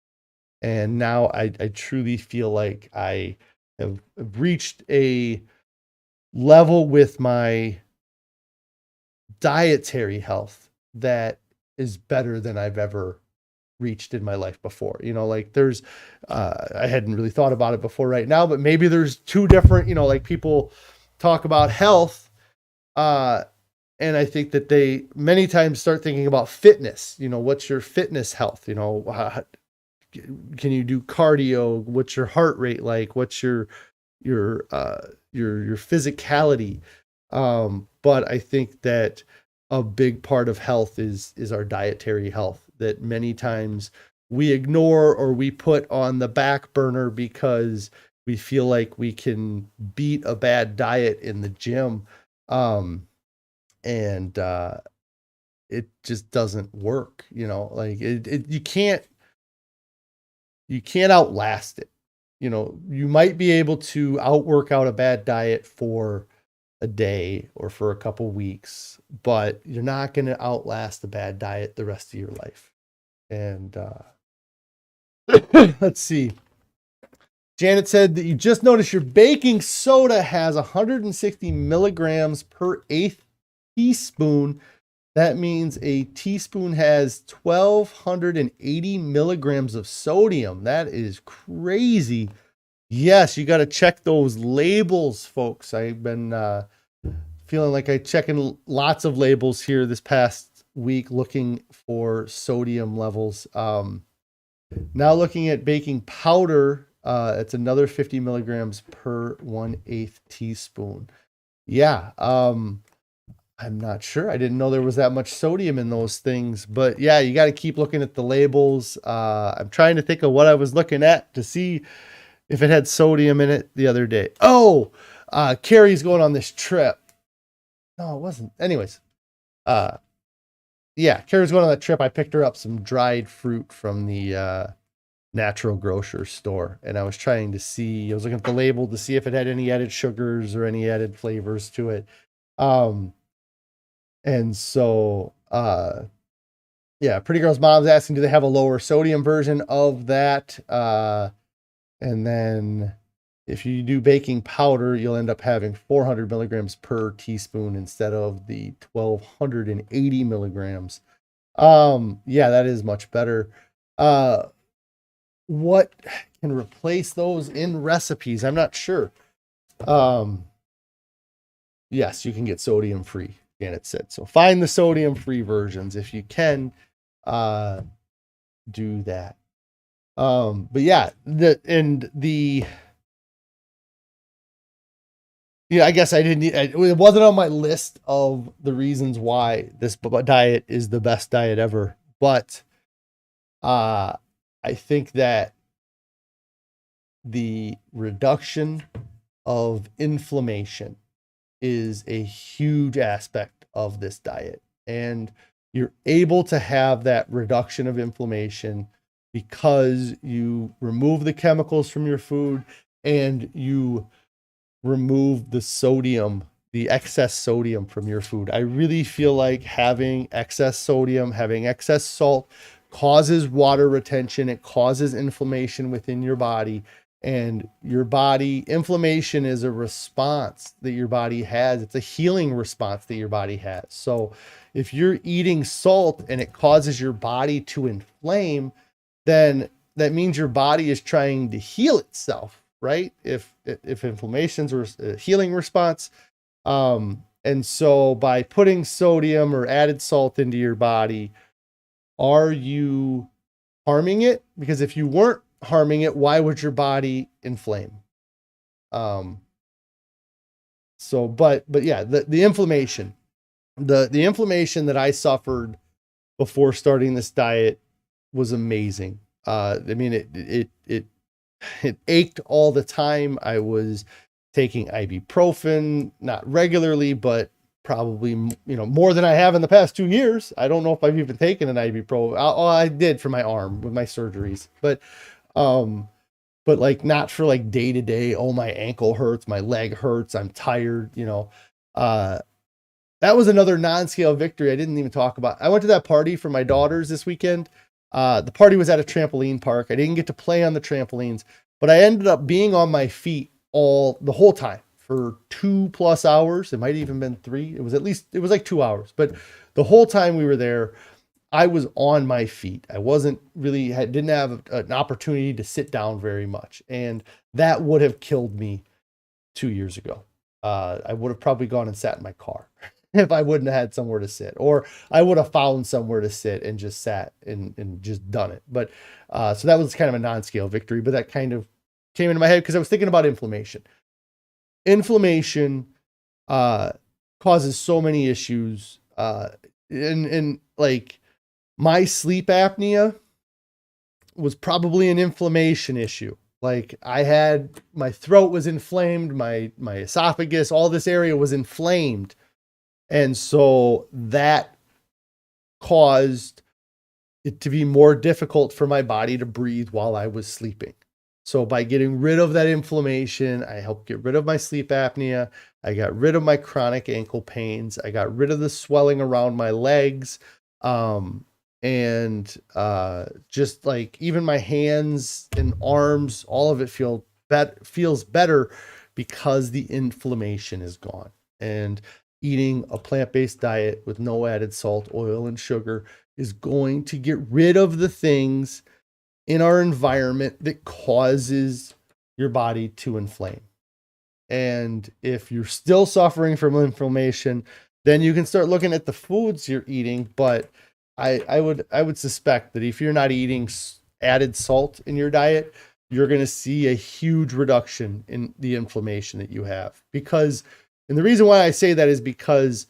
A: And now I truly feel like I have reached a level with my dietary health that is better than I've ever reached in my life before. Like, there's I hadn't really thought about it before right now, but maybe there's two different, like, people talk about health, and I think that they many times start thinking about fitness. What's your fitness health? Can you do cardio? What's your heart rate like? What's your physicality? But I think that a big part of health is our dietary health, that many times we ignore or we put on the back burner because we feel like we can beat a bad diet in the gym. And it just doesn't work, like you can't outlast it. You might be able to outwork out a bad diet for a day or for a couple weeks, but you're not going to outlast a bad diet the rest of your life. And let's see. Janet said that you just noticed your baking soda has 160 milligrams per eighth teaspoon. That means a teaspoon has 1,280 milligrams of sodium. That is crazy. Yes, you got to check those labels, folks. I've been feeling like I'm checking lots of labels here this past week looking for sodium levels. Now looking at baking powder, it's another 50 milligrams per 1/8 teaspoon. Yeah, I'm not sure. I didn't know there was that much sodium in those things, but yeah, you got to keep looking at the labels. I'm trying to think of what I was looking at to see if it had sodium in it the other day. Oh, Carrie's going on this trip. No, it wasn't. Anyways, yeah, Carrie's going on that trip. I picked her up some dried fruit from the natural grocer store, and I was trying to see, I was looking at the label to see if it had any added sugars or any added flavors to it. And so, yeah, Pretty Girl's mom's asking, do they have a lower sodium version of that? And then if you do baking powder, you'll end up having 400 milligrams per teaspoon instead of the 1,280 milligrams. Yeah, that is much better. What can replace those in recipes? I'm not sure. Yes, you can get sodium free, Janet said. So find the sodium free versions if you can. Do that. But yeah, I guess it wasn't on my list of the reasons why this diet is the best diet ever, but I think that the reduction of inflammation is a huge aspect of this diet, and you're able to have that reduction of inflammation because you remove the chemicals from your food and you remove the sodium, the excess sodium from your food. I really feel like having excess sodium, having excess salt causes water retention. It causes inflammation within your body, and your body, inflammation is a response that your body has. It's a healing response that your body has. So if you're eating salt and it causes your body to inflame, then that means your body is trying to heal itself, right? If inflammation's a healing response. And so by putting sodium or added salt into your body, are you harming it? Because if you weren't harming it, why would your body inflame? But yeah, the inflammation, the inflammation that I suffered before starting this diet was amazing. I mean, it ached all the time. I was taking ibuprofen, not regularly, but probably, more than I have in the past 2 years. I don't know if I've even taken an ibuprofen. I did for my arm with my surgeries, but like not for like day to day. Oh, my ankle hurts, my leg hurts, I'm tired. That was another non-scale victory I didn't even talk about. I went to that party for my daughters this weekend. The party was at a trampoline park. I didn't get to play on the trampolines, but I ended up being on my feet the whole time for 2+ hours. It might have even been 3. It was like 2 hours, but the whole time we were there, I was on my feet. I didn't have an opportunity to sit down very much. And that would have killed me 2 years ago. I would have probably gone and sat in my car if I wouldn't have had somewhere to sit, or I would have found somewhere to sit and just sat and just done it. But, so that was kind of a non-scale victory, but that kind of came into my head because I was thinking about inflammation. Inflammation, causes so many issues. And like my sleep apnea was probably an inflammation issue. Like my throat was inflamed, my esophagus, all this area was inflamed. And so that caused it to be more difficult for my body to breathe while I was sleeping. So by getting rid of that inflammation, I helped get rid of my sleep apnea. I got rid of my chronic ankle pains. I got rid of the swelling around my legs. And just like even my hands and arms, all of it feel feels better because the inflammation is gone. And eating a plant-based diet with no added salt, oil, and sugar is going to get rid of the things in our environment that causes your body to inflame. And if you're still suffering from inflammation, then you can start looking at the foods you're eating. But I would suspect that if you're not eating added salt in your diet, you're going to see a huge reduction in the inflammation that you have. And the reason why I say that is because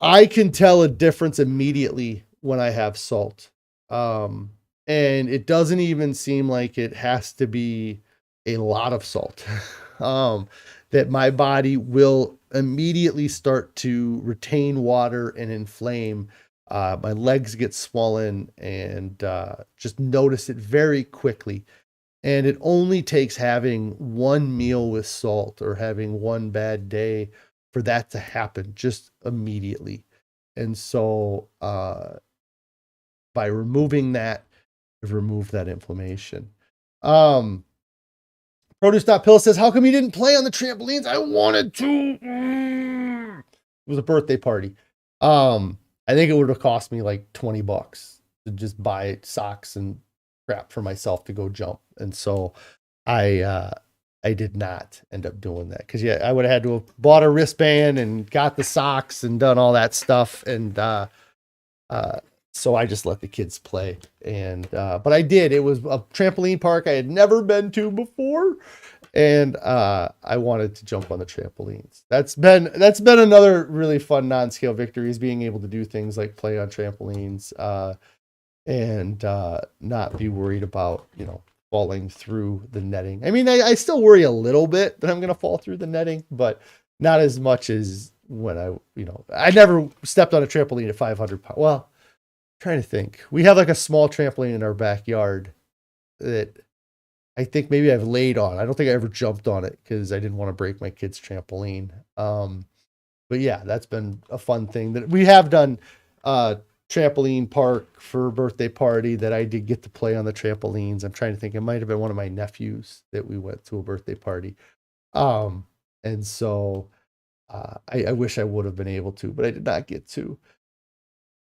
A: I can tell a difference immediately when I have salt. And it doesn't even seem like it has to be a lot of salt. That my body will immediately start to retain water and inflame. My legs get swollen, and just notice it very quickly. And it only takes having one meal with salt or having one bad day for that to happen just immediately. And so by removing that, I've removed that inflammation. Produce.pill says, how come you didn't play on the trampolines? I wanted to. It was a birthday party. I think it would have cost me like $20 to just buy socks and crap for myself to go jump. And so I did not end up doing that. Cause yeah, I would have had to have bought a wristband and got the socks and done all that stuff. And so I just let the kids play. And but I did. It was a trampoline park I had never been to before. And I wanted to jump on the trampolines. That's been another really fun non-scale victory, is being able to do things like play on trampolines and not be worried about, falling through the netting. I mean, I still worry a little bit that I'm going to fall through the netting, but not as much as when I never stepped on a trampoline at 500 pounds. Well, I'm trying to think. We have like a small trampoline in our backyard that I think maybe I've laid on. I don't think I ever jumped on it because I didn't want to break my kid's trampoline. But yeah, that's been a fun thing that we have done. Trampoline park for a birthday party that I did get to play on the trampolines. I'm trying to think. It might have been one of my nephews that we went to a birthday party. And so I wish I would have been able to, but I did not get to.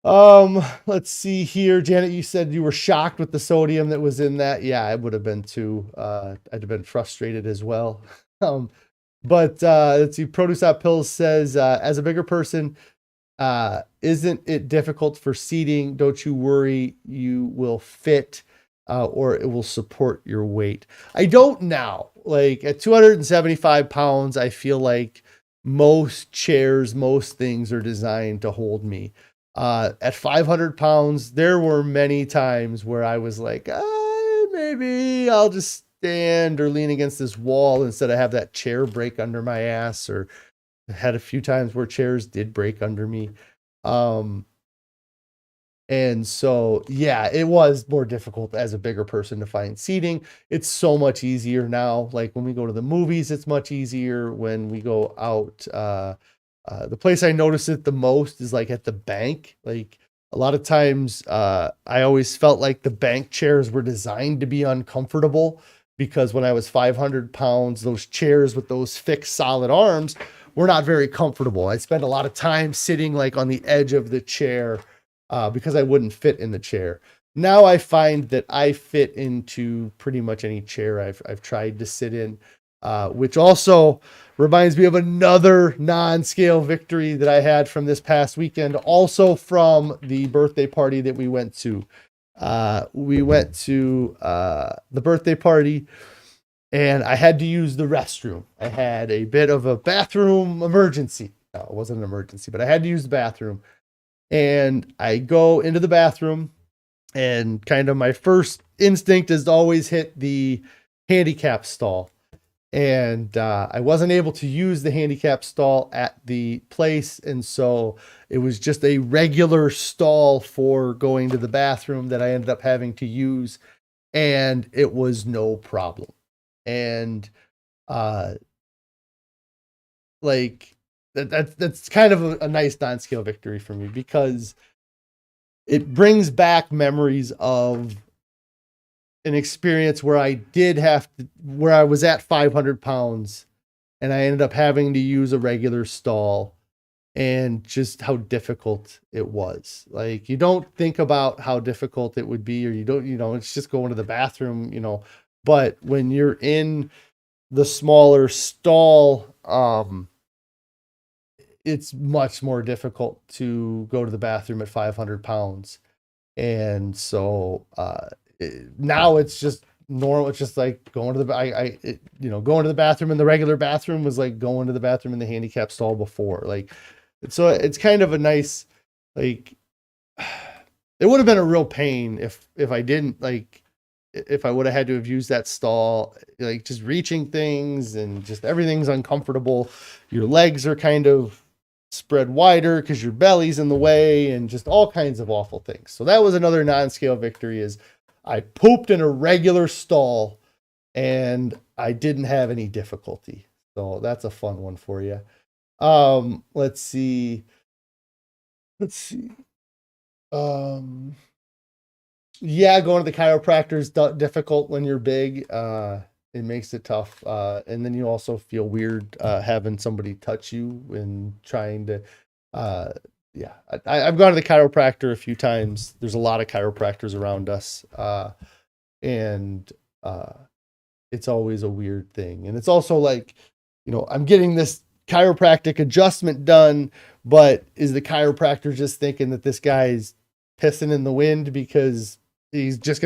A: Let's see here. Janet, you said you were shocked with the sodium that was in that. Yeah, I would have been too. I'd have been frustrated as well. But let's see. Produce.pills says, as a bigger person, isn't it difficult for seating? Don't you worry you will fit or it will support your weight? I don't now. Like at 275 pounds, I feel like most chairs, most things are designed to hold me. At 500 pounds, there were many times where I was like, maybe I'll just stand or lean against this wall instead of have that chair break under my ass, or had a few times where chairs did break under me. And so, yeah, it was more difficult as a bigger person to find seating. It's so much easier now. Like when we go to the movies, it's much easier. When we go out, the place I notice it the most is like at the bank. Like a lot of times, I always felt like the bank chairs were designed to be uncomfortable, because when I was 500 pounds, those chairs with those fixed solid arms were not very comfortable. I spent a lot of time sitting like on the edge of the chair because I wouldn't fit in the chair. Now I find that I fit into pretty much any chair I've tried to sit in, which also reminds me of another non-scale victory that I had from this past weekend, also from the birthday party that we went to. We went to the birthday party, and I had to use the restroom. I had a bit of a bathroom emergency. No, it wasn't an emergency, but I had to use the bathroom. And I go into the bathroom, and kind of my first instinct is to always hit the handicap stall. And I wasn't able to use the handicap stall at the place. And so it was just a regular stall for going to the bathroom that I ended up having to use. And it was no problem. And like that's kind of a nice non-scale victory for me, because it brings back memories of an experience where where I was at 500 pounds and I ended up having to use a regular stall, and just how difficult it was. Like, you don't think about how difficult it would be, or you don't, it's just going to the bathroom, but when you're in the smaller stall, it's much more difficult to go to the bathroom at 500 pounds. And so now it's just normal. It's just like going to going to the bathroom in the regular bathroom was like going to the bathroom in the handicap stall before. Like, so it's kind of a nice, like, it would have been a real pain if I didn't, like, if I would have had to have used that stall, like, just reaching things and just everything's uncomfortable. Your legs are kind of spread wider because your belly's in the way, and just all kinds of awful things. So that was another non-scale victory, is I pooped in a regular stall and I didn't have any difficulty. So that's a fun one for you. Let's see. Yeah, going to the chiropractor is difficult when you're big. It makes it tough. And then you also feel weird having somebody touch you and trying to, yeah. I've gone to the chiropractor a few times. There's a lot of chiropractors around us. And it's always a weird thing. And it's also like, I'm getting this chiropractic adjustment done, but is the chiropractor just thinking that this guy's pissing in the wind because he's just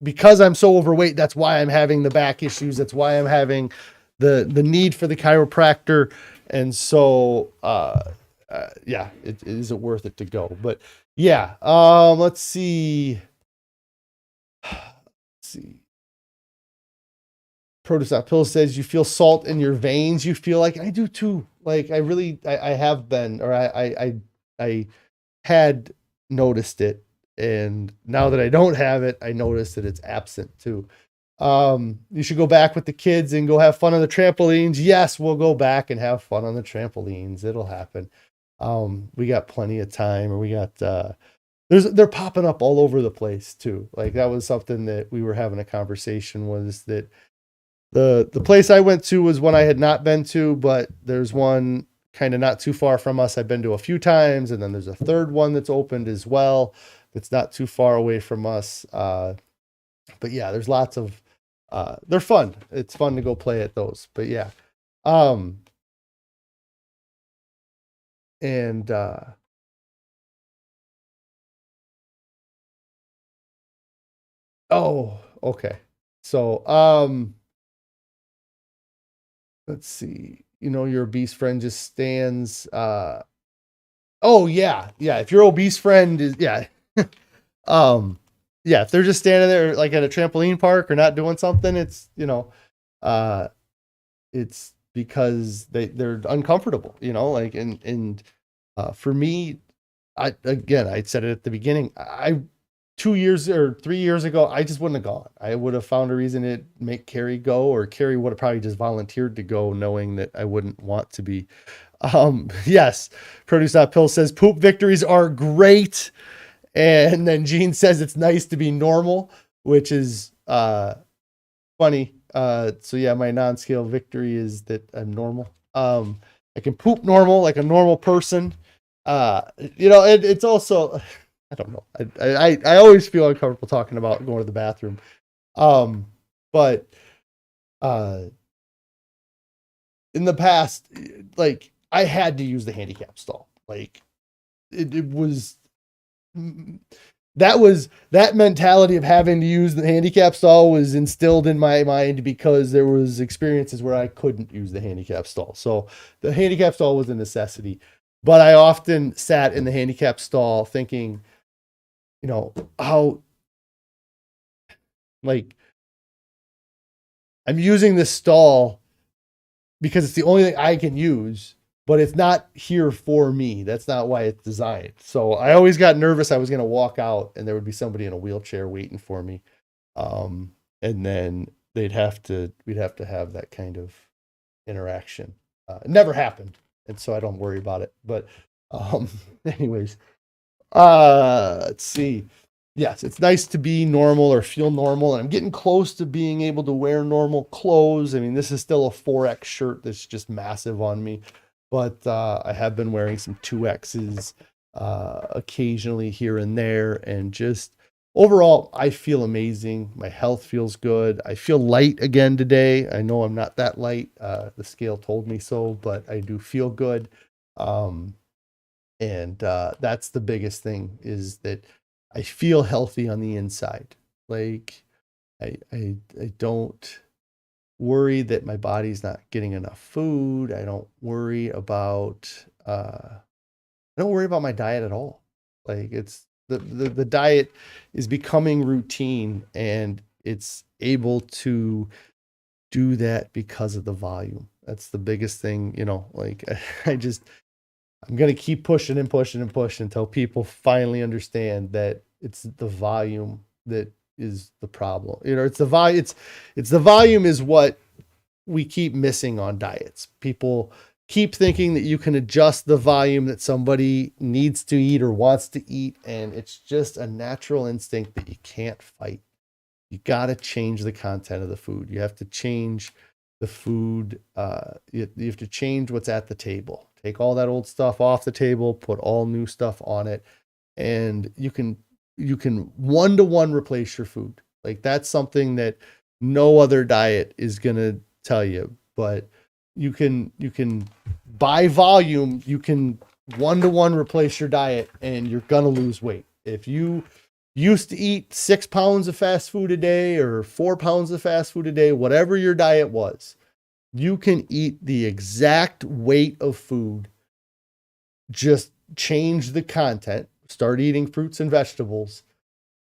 A: because I'm so overweight, that's why I'm having the back issues, that's why I'm having the need for the chiropractor. And so yeah, it isn't worth it to go. But yeah, let's see. Produce Out Pill says, you feel salt in your veins. You feel like I do too. Like, I have been, or I had noticed it. And now that I don't have it, I notice that it's absent too. You should go back with the kids and go have fun on the trampolines. Yes, we'll go back and have fun on the trampolines. It'll happen. We got plenty of time, or we got, they're popping up all over the place too. Like, that was something that we were having a conversation, was that the place I went to was one I had not been to, but there's one kind of not too far from us I've been to a few times, and then there's a third one that's opened as well that's not too far away from us. But yeah, there's lots of they're fun. It's fun to go play at those. But yeah. And oh, okay. So let's see. Your obese friend just stands. Oh yeah, yeah. If your obese friend is, yeah, yeah. If they're just standing there like at a trampoline park or not doing something, it's it's because they're uncomfortable. Like, and for me, I said it at the beginning. 2 years or 3 years ago, I just wouldn't have gone. I would have found a reason to make Carrie go, or Carrie would have probably just volunteered to go, knowing that I wouldn't want to be. Yes. Produce Pill says poop victories are great. And then Gene says it's nice to be normal, which is funny. So yeah, my non-scale victory is that I'm normal. I can poop normal, like a normal person. It's also, I don't know. I always feel uncomfortable talking about going to the bathroom. But in the past, like, I had to use the handicap stall. Like, it was, that mentality of having to use the handicap stall was instilled in my mind because there was experiences where I couldn't use the handicap stall. So the handicap stall was a necessity, but I often sat in the handicap stall thinking, how, like, I'm using this stall because it's the only thing I can use, but it's not here for me. That's not why it's designed. So I always got nervous I was going to walk out and there would be somebody in a wheelchair waiting for me. And then we'd have to have that kind of interaction. It never happened. And so I don't worry about it. But anyways, let's see. yes, it's nice to be normal or feel normal. And I'm getting close to being able to wear normal clothes. I mean, this is still a 4X shirt that's just massive on me, but I have been wearing some 2Xs occasionally here and there. And just overall, I feel amazing. My health feels good. I feel light again today. I know I'm not that light. The scale told me so, but I do feel good. And that's the biggest thing, is that I feel healthy on the inside. Like I don't worry that my body's not getting enough food. I don't worry about my diet at all. Like it's the diet is becoming routine, and it's able to do that because of the volume. That's the biggest thing, like I'm going to keep pushing and pushing and pushing until people finally understand that it's the volume that is the problem. It's the volume. It's the volume is what we keep missing on diets. People keep thinking that you can adjust the volume that somebody needs to eat or wants to eat. And it's just a natural instinct that you can't fight. You got to change the content of the food. You have to change the food. You have to change what's at the table. Take all that old stuff off the table, put all new stuff on it, and you can 1-to-1 replace your food. Like that's something that no other diet is gonna tell you, but you can by volume, you can 1-to-1 replace your diet, and you're gonna lose weight. If you used to eat 6 pounds of fast food a day or 4 pounds of fast food a day, whatever your diet was, you can eat the exact weight of food, just change the content, start eating fruits and vegetables,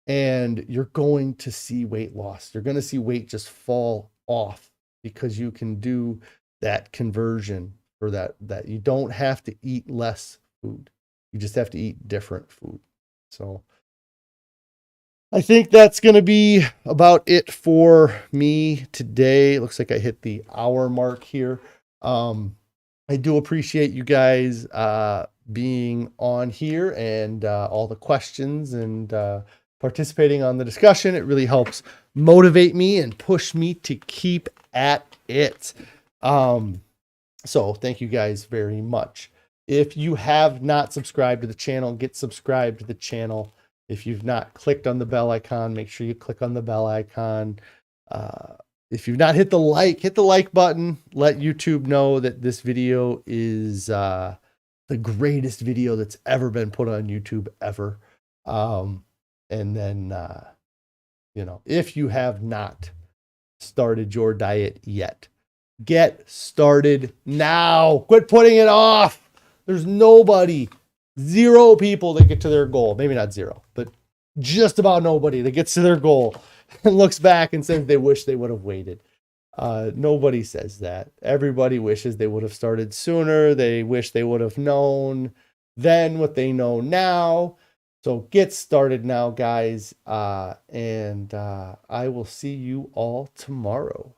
A: and you're going to see weight loss. You're going to see weight just fall off because you can do that conversion for that you don't have to eat less food. You just have to eat different food. So I think that's going to be about it for me today. It looks like I hit the hour mark here. I do appreciate you guys being on here and all the questions and participating on the discussion. It really helps motivate me and push me to keep at it. So thank you guys very much. If you have not subscribed to the channel, get subscribed to the channel. If you've not clicked on the bell icon, make sure you click on the bell icon. If you've not hit the like button. Let YouTube know that this video is the greatest video that's ever been put on YouTube ever. And then, if you have not started your diet yet, get started now. Quit putting it off. There's zero people that get to their goal. Maybe not zero, but just about nobody that gets to their goal and looks back and says they wish they would have waited. Nobody says that. Everybody wishes they would have started sooner. They wish they would have known then what they know now. So get started now, guys. And I will see you all tomorrow.